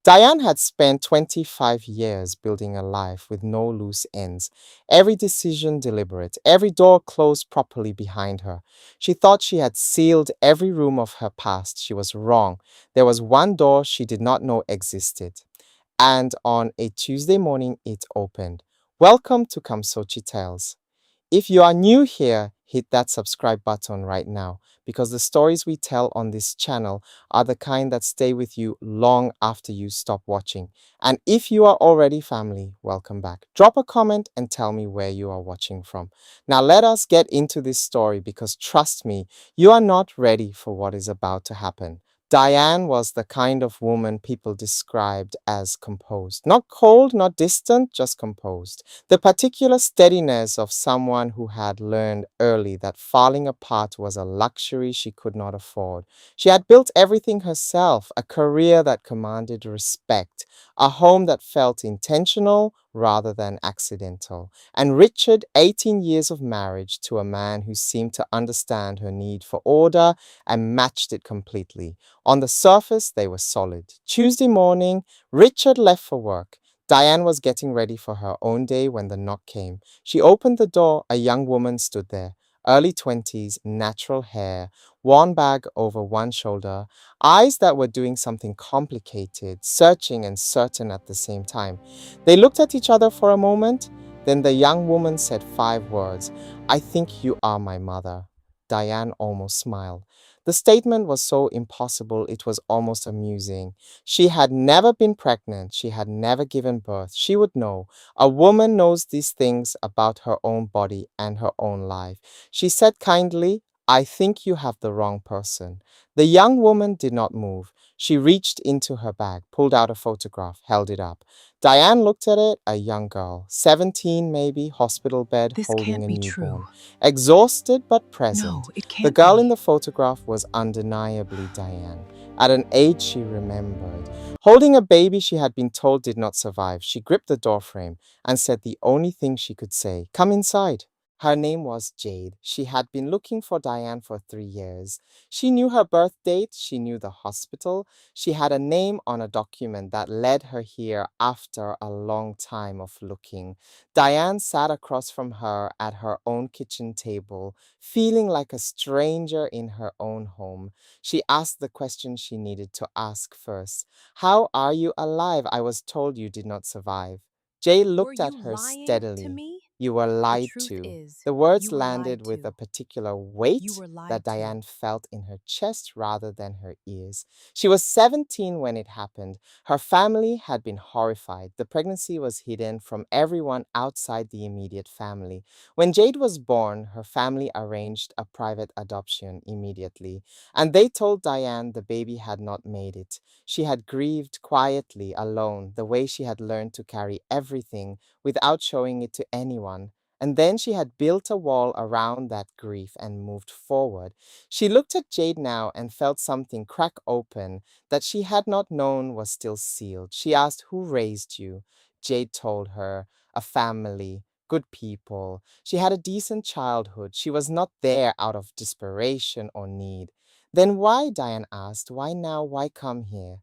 Diane had spent 25 years building a life with no loose ends, every decision deliberate, every door closed properly behind her. She thought she had sealed every room of her past. She was wrong. There was one door she did not know existed. And on a Tuesday morning, it opened. Welcome to KamsoChi Tales. If you are new here, hit that subscribe button right now because the stories we tell on this channel are the kind that stay with you long after you stop watching. And if you are already family, welcome back. Drop a comment and tell me where you are watching from. Now let us get into this story because trust me, you are not ready for what is about to happen. Diane was the kind of woman people described as composed. Not cold, not distant, just composed. The particular steadiness of someone who had learned early that falling apart was a luxury she could not afford. She had built everything herself, a career that commanded respect, a home that felt intentional rather than accidental. And Richard, 18 years of marriage to a man who seemed to understand her need for order and matched it completely. On the surface, they were solid. Tuesday morning, Richard left for work. Diane was getting ready for her own day when the knock came. She opened the door. A young woman stood there. Early 20s, natural hair, one bag over one shoulder, eyes that were doing something complicated, searching and certain at the same time. They looked at each other for a moment. Then the young woman said 5 words. I think you are my mother. Diane almost smiled. The statement was so impossible it was almost amusing. She had never been pregnant. She had never given birth. She would know. A woman knows these things about her own body and her own life. She said kindly, I think you have the wrong person. The young woman did not move. She reached into her bag, pulled out a photograph, held it up. Diane looked at it, a young girl, 17 maybe, hospital bed, This holding can't a be newborn. true. Exhausted but present. No, it The can't girl in be. the photograph was undeniably Diane. At an age she remembered. Holding a baby she had been told did not survive, she gripped the doorframe and said the only thing she could say, come inside. Her name was Jade. She had been looking for Diane for 3 years. She knew her birth date, she knew the hospital, she had a name on a document that led her here after a long time of looking. Diane sat across from her at her own kitchen table, feeling like a stranger in her own home. She asked the question she needed to ask first. How are you alive? I was told you did not survive. Jay Were looked at you her lying to steadily. me? You were The lied truth to. is, The words you were landed lied with a to. particular You weight were that lied to. Diane felt in her chest rather than her ears. She was 17 when it happened. Her family had been horrified. The pregnancy was hidden from everyone outside the immediate family. When Jade was born, her family arranged a private adoption immediately, and they told Diane the baby had not made it. She had grieved quietly, alone, the way she had learned to carry everything without showing it to anyone. And then she had built a wall around that grief and moved forward. She looked at Jade now and felt something crack open that she had not known was still sealed. She asked, who raised you? Jade told her, a family, good people. She had a decent childhood. She was not there out of desperation or need. Then why? Diane asked. Why now? Why come here?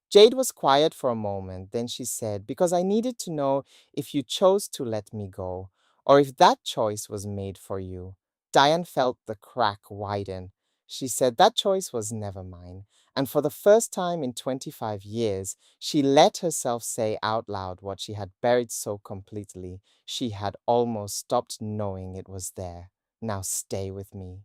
Jade was quiet for a moment. Then she said, because I needed to know if you chose to let me go, or if that choice was made for you. Diane felt the crack widen. She said that choice was never mine. And for the first time in 25 years, she let herself say out loud what she had buried so completely. She had almost stopped knowing it was there. Now stay with me.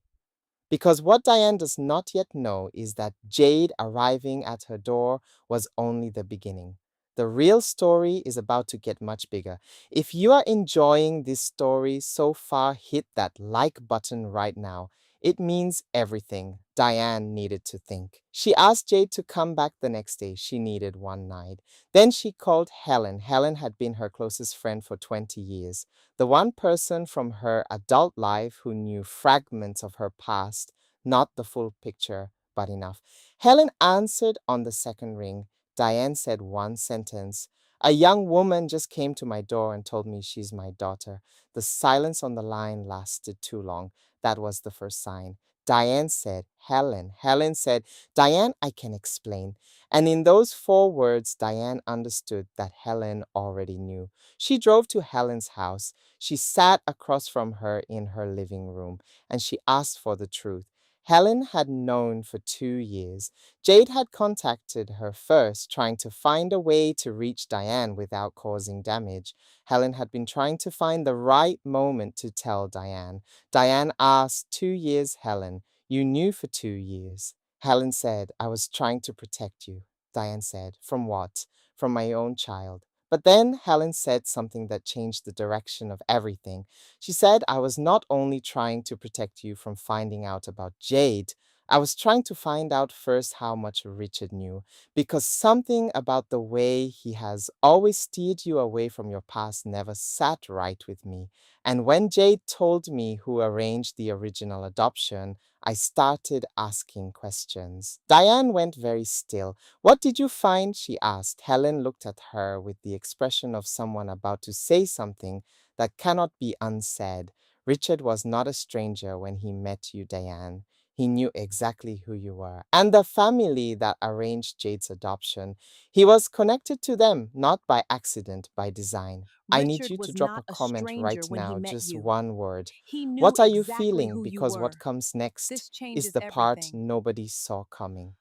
Because what Diane does not yet know is that Jade arriving at her door was only the beginning. The real story is about to get much bigger. If you are enjoying this story so far, hit that like button right now. It means everything. Diane needed to think. She asked Jade to come back the next day. She needed one night. Then she called Helen. Helen had been her closest friend for 20 years. The one person from her adult life who knew fragments of her past, not the full picture, but enough. Helen answered on the second ring. Diane said one sentence. A young woman just came to my door and told me she's my daughter. The silence on the line lasted too long. That was the first sign. Diane said, Helen. Helen said, Diane, I can explain. And in those 4 words, Diane understood that Helen already knew. She drove to Helen's house. She sat across from her in her living room, and she asked for the truth. Helen had known for 2 years. Jade had contacted her first, trying to find a way to reach Diane without causing damage. Helen had been trying to find the right moment to tell Diane. Diane asked, 2 years, Helen. You knew for 2 years. Helen said, I was trying to protect you. Diane said, from what? From my own child. But then Helen said something that changed the direction of everything. She said, I was not only trying to protect you from finding out about Jade, I was trying to find out first how much Richard knew, because something about the way he has always steered you away from your past never sat right with me. And when Jade told me who arranged the original adoption, I started asking questions. Diane went very still. What did you find? She asked. Helen looked at her with the expression of someone about to say something that cannot be unsaid. Richard was not a stranger when he met you, Diane. He knew exactly who you were. And the family that arranged Jade's adoption, he was connected to them, not by accident, by design. I need Richard you to was drop not a a comment stranger right when he now, met just you. one word. He knew What are you exactly feeling? who you Because what were. comes next This is changes the part everything. nobody saw coming.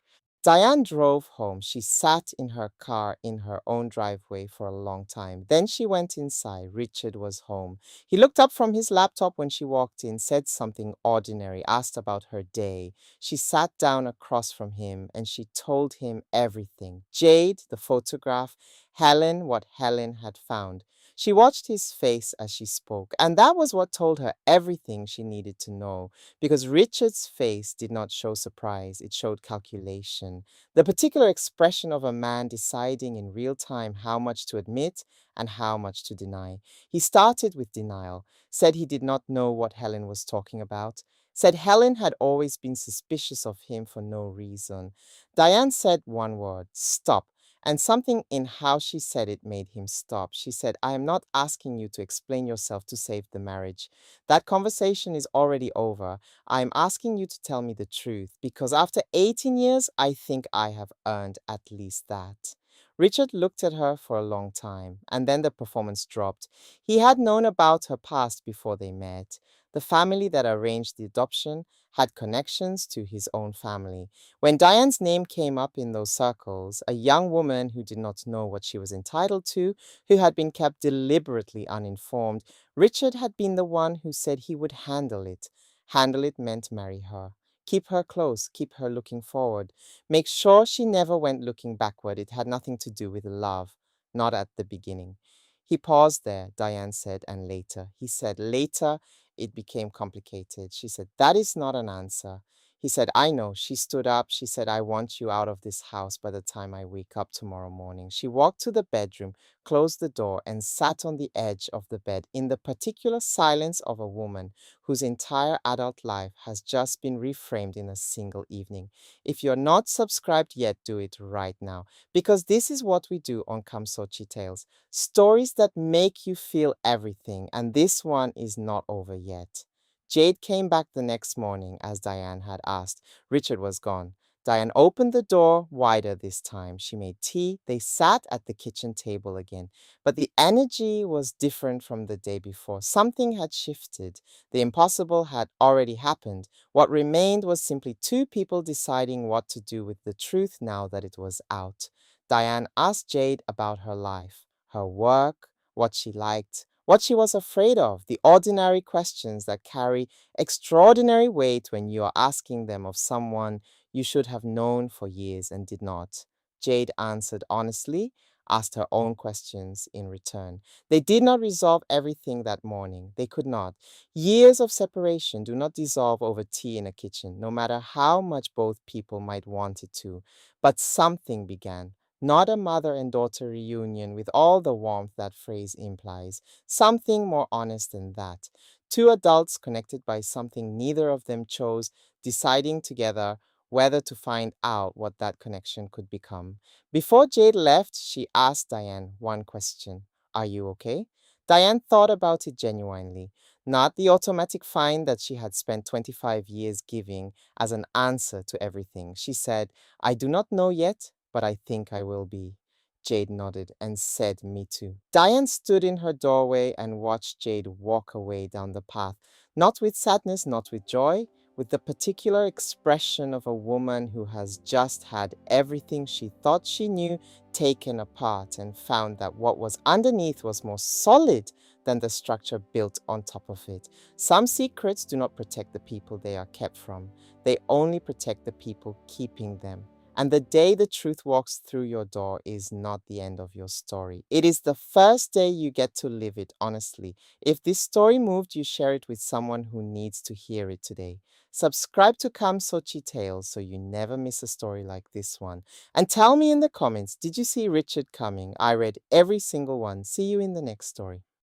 Diane drove home. She sat in her car in her own driveway for a long time. Then she went inside. Richard was home. He looked up from his laptop when she walked in, said something ordinary, asked about her day. She sat down across from him and she told him everything. Jade, the photograph, Helen, what Helen had found. She watched his face as she spoke, and that was what told her everything she needed to know, because Richard's face did not show surprise, it showed calculation. The particular expression of a man deciding in real time how much to admit and how much to deny. He started with denial, said he did not know what Helen was talking about, said Helen had always been suspicious of him for no reason. Diane said one word, stop. And something in how she said it made him stop. She said, I am not asking you to explain yourself to save the marriage. That conversation is already over. I am asking you to tell me the truth, because after 18 years, I think I have earned at least that. Richard looked at her for a long time, and then the performance dropped. He had known about her past before they met. The family that arranged the adoption had connections to his own family. When Diane's name came up in those circles, a young woman who did not know what she was entitled to, who had been kept deliberately uninformed, Richard had been the one who said he would handle it. Handle it meant marry her. Keep her close, keep her looking forward. Make sure she never went looking backward. It had nothing to do with love, not at the beginning. He paused there, Diane said, and later. He said, later, it became complicated. She said, that is not an answer. He said, I know. She stood up. She said, I want you out of this house by the time I wake up tomorrow morning. She walked to the bedroom, closed the door, and sat on the edge of the bed in the particular silence of a woman whose entire adult life has just been reframed in a single evening. If you're not subscribed yet, do it right now, because this is what we do on KamsoChi Tales. Stories that make you feel everything, and this one is not over yet. Jade came back the next morning as Diane had asked. Richard was gone. Diane opened the door wider this time. She made tea. They sat at the kitchen table again. But the energy was different from the day before. Something had shifted. The impossible had already happened. What remained was simply two people deciding what to do with the truth now that it was out. Diane asked Jade about her life, her work, what she liked, what she was afraid of, the ordinary questions that carry extraordinary weight when you are asking them of someone you should have known for years and did not. Jade answered honestly, asked her own questions in return. They did not resolve everything that morning. They could not. Years of separation do not dissolve over tea in a kitchen, no matter how much both people might want it to. But something began. Not a mother and daughter reunion with all the warmth that phrase implies. Something more honest than that. Two adults connected by something neither of them chose, deciding together whether to find out what that connection could become. Before Jade left, she asked Diane one question. Are you okay? Diane thought about it genuinely. not the automatic fine that she had spent 25 years giving as an answer to everything. She said, "I do not know yet, but I think I will be." Jade nodded and said, "Me too." Diane stood in her doorway and watched Jade walk away down the path, not with sadness, not with joy, with the particular expression of a woman who has just had everything she thought she knew taken apart and found that what was underneath was more solid than the structure built on top of it. Some secrets do not protect the people they are kept from, they only protect the people keeping them. And the day the truth walks through your door is not the end of your story. It is the first day you get to live it honestly. If this story moved you, share it with someone who needs to hear it today. Subscribe to KamsoChi Tales so you never miss a story like this one. And tell me in the comments, did you see Richard coming? I read every single one. See you in the next story.